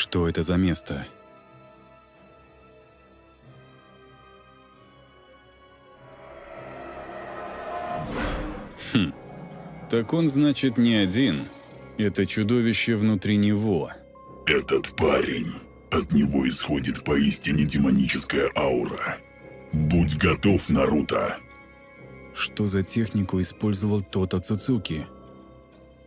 Что это за место? Так он, значит, не один. Это чудовище внутри него. Этот парень, от него исходит поистине демоническая аура. Будь готов, Наруто. Что за технику использовал тот Ацуцуки?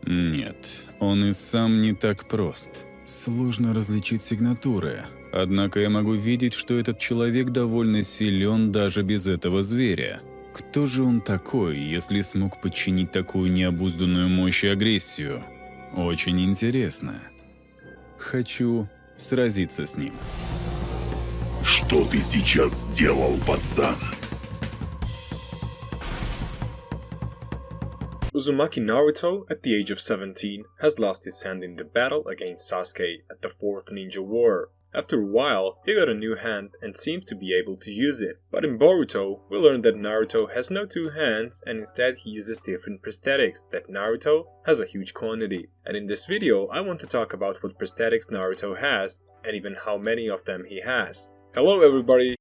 Нет, он и сам не так прост. Сложно различить сигнатуры. Однако я могу видеть, что этот человек довольно силен даже без этого зверя. Кто же он такой, если смог подчинить такую необузданную мощь и агрессию? Очень интересно. Хочу сразиться с ним. Что ты сейчас сделал, пацан? Uzumaki Naruto, at the age of 17, has lost his hand in the battle against Sasuke at the 4th Ninja War. After a while, he got a new hand and seems to be able to use it. But in Boruto, we learn that Naruto has no two hands and instead he uses different prosthetics that Naruto has a huge quantity. And in this video, I want to talk about what prosthetics Naruto has and even how many of them he has. Hello everybody!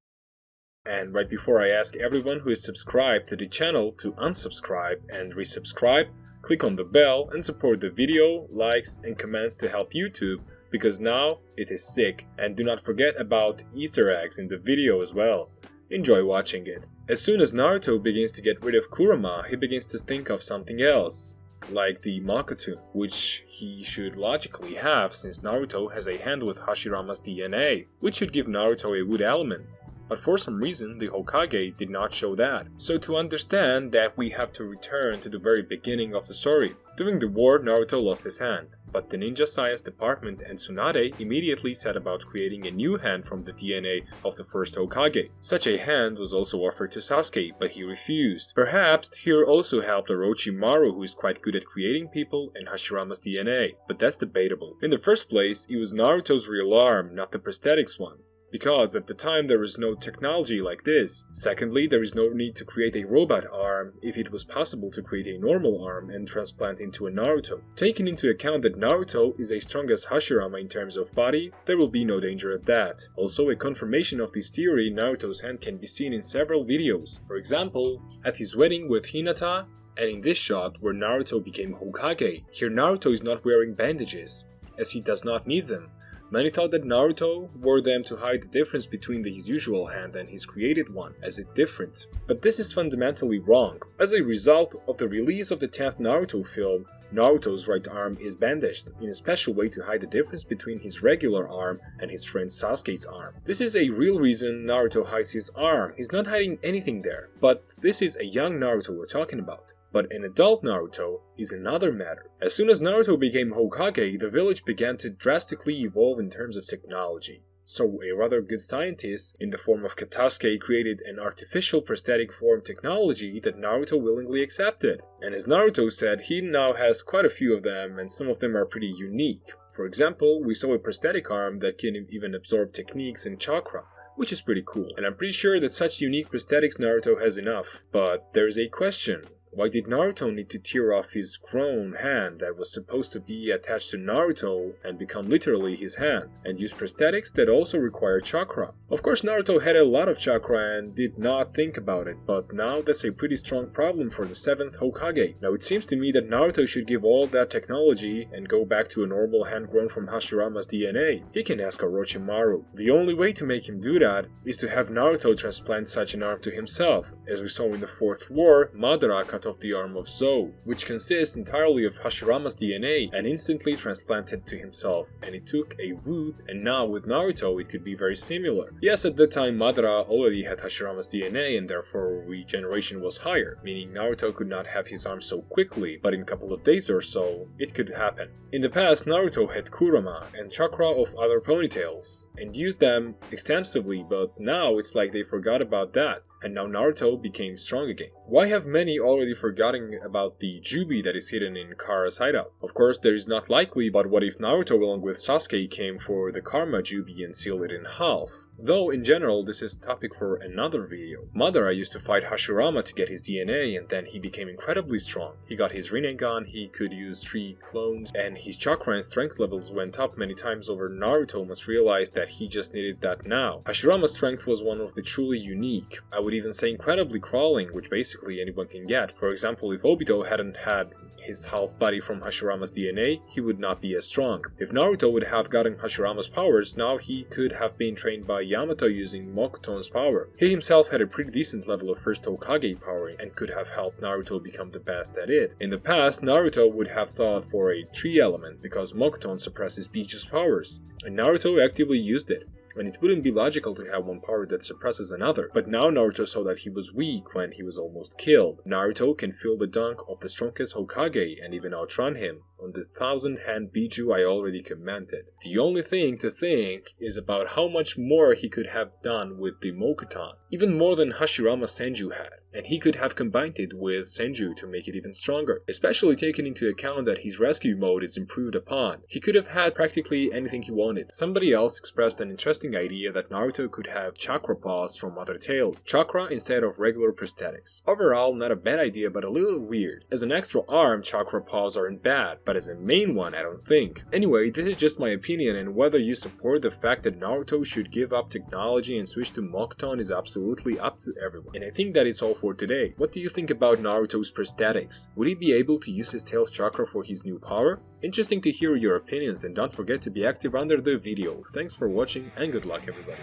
And right before I ask everyone who is subscribed to the channel to unsubscribe and resubscribe, click on the bell and support the video, likes and comments to help YouTube, because now it is sick, and do not forget about Easter eggs in the video as well. Enjoy watching it. As soon as Naruto begins to get rid of Kurama, he begins to think of something else, like the Mokuton, which he should logically have since Naruto has a hand with Hashirama's DNA, which should give Naruto a wood element. But for some reason, the Hokage did not show that. So to understand that, we have to return to the very beginning of the story. During the war, Naruto lost his hand, but the Ninja Science Department and Tsunade immediately set about creating a new hand from the DNA of the first Hokage. Such a hand was also offered to Sasuke, but he refused. Perhaps here also helped Orochimaru, who is quite good at creating people, and Hashirama's DNA, but that's debatable. In the first place, it was Naruto's real arm, not the prosthetics one, because at the time there was no technology like this. Secondly, there is no need to create a robot arm if it was possible to create a normal arm and transplant into a Naruto. Taking into account that Naruto is as strong as Hashirama in terms of body, there will be no danger at that. Also, a confirmation of this theory, Naruto's hand can be seen in several videos. For example, at his wedding with Hinata, and in this shot where Naruto became Hokage. Here Naruto is not wearing bandages, as he does not need them. Many thought that Naruto wore them to hide the difference between his usual hand and his created one, as it different. But this is fundamentally wrong. As a result of the release of the 10th Naruto film, Naruto's right arm is bandaged in a special way to hide the difference between his regular arm and his friend Sasuke's arm. This is a real reason Naruto hides his arm. He's not hiding anything there. But this is a young Naruto we're talking about. But an adult Naruto is another matter. As soon as Naruto became Hokage, the village began to drastically evolve in terms of technology. So a rather good scientist, in the form of Katasuke, created an artificial prosthetic form technology that Naruto willingly accepted. And as Naruto said, he now has quite a few of them, and some of them are pretty unique. For example, we saw a prosthetic arm that can even absorb techniques and chakra, which is pretty cool. And I'm pretty sure that such unique prosthetics Naruto has enough. But there's a question. Why did Naruto need to tear off his grown hand that was supposed to be attached to Naruto and become literally his hand, and use prosthetics that also require chakra? Of course, Naruto had a lot of chakra and did not think about it, but now that's a pretty strong problem for the 7th Hokage. Now it seems to me that Naruto should give all that technology and go back to a normal hand grown from Hashirama's DNA. He can ask Orochimaru. The only way to make him do that is to have Naruto transplant such an arm to himself. As we saw in the 4th war, Madara cut off the arm of Zou, which consists entirely of Hashirama's DNA, and instantly transplanted to himself, and it took a root, and now with Naruto it could be very similar. Yes, at that time Madara already had Hashirama's DNA and therefore regeneration was higher, meaning Naruto could not have his arm so quickly, but in a couple of days or so, it could happen. In the past, Naruto had Kurama and chakra of other ponytails, and used them extensively, but now it's like they forgot about that. And now Naruto became strong again. Why have many already forgotten about the Jubi that is hidden in Kara's hideout? Of course, there is not likely, but what if Naruto along with Sasuke came for the Karma Jubi and sealed it in half? though in general this is topic for another video. Madara used to fight Hashirama to get his DNA, and then he became incredibly strong. He got his Rinnegan, he could use 3 clones, and his chakra and strength levels went up many times over. Naruto must realize that he just needed that now. Hashirama's strength was one of the truly unique, I would even say incredibly crawling, which basically anyone can get. For example, if Obito hadn't had his half body from Hashirama's DNA, he would not be as strong. If Naruto would have gotten Hashirama's powers, now he could have been trained by Yamato using Mokuton's power. He himself had a pretty decent level of first Hokage power and could have helped Naruto become the best at it. In the past, Naruto would have thought for a tree element because Mokuton suppresses Biju's powers, and Naruto actively used it. And it wouldn't be logical to have one power that suppresses another. But now Naruto saw that he was weak when he was almost killed. Naruto can feel the dunk of the strongest Hokage and even outrun him. On the 1000-hand Biju I already commented. The only thing to think is about how much more he could have done with the Mokuton. Even more than Hashirama Senju had. And he could have combined it with Senju to make it even stronger. Especially taking into account that his rescue mode is improved upon. He could have had practically anything he wanted. Somebody else expressed an interesting idea that Naruto could have chakra paws from other tales. Chakra instead of regular prosthetics. Overall, not a bad idea, but a little weird. As an extra arm, chakra paws aren't bad, but as a main one, I don't think. Anyway, this is just my opinion, and whether you support the fact that Naruto should give up technology and switch to Mokuton is absolutely up to everyone. And I think that is all for today. What do you think about Naruto's prosthetics? Would he be able to use his tail's chakra for his new power? Interesting to hear your opinions, and don't forget to be active under the video. Thanks for watching and good luck everybody.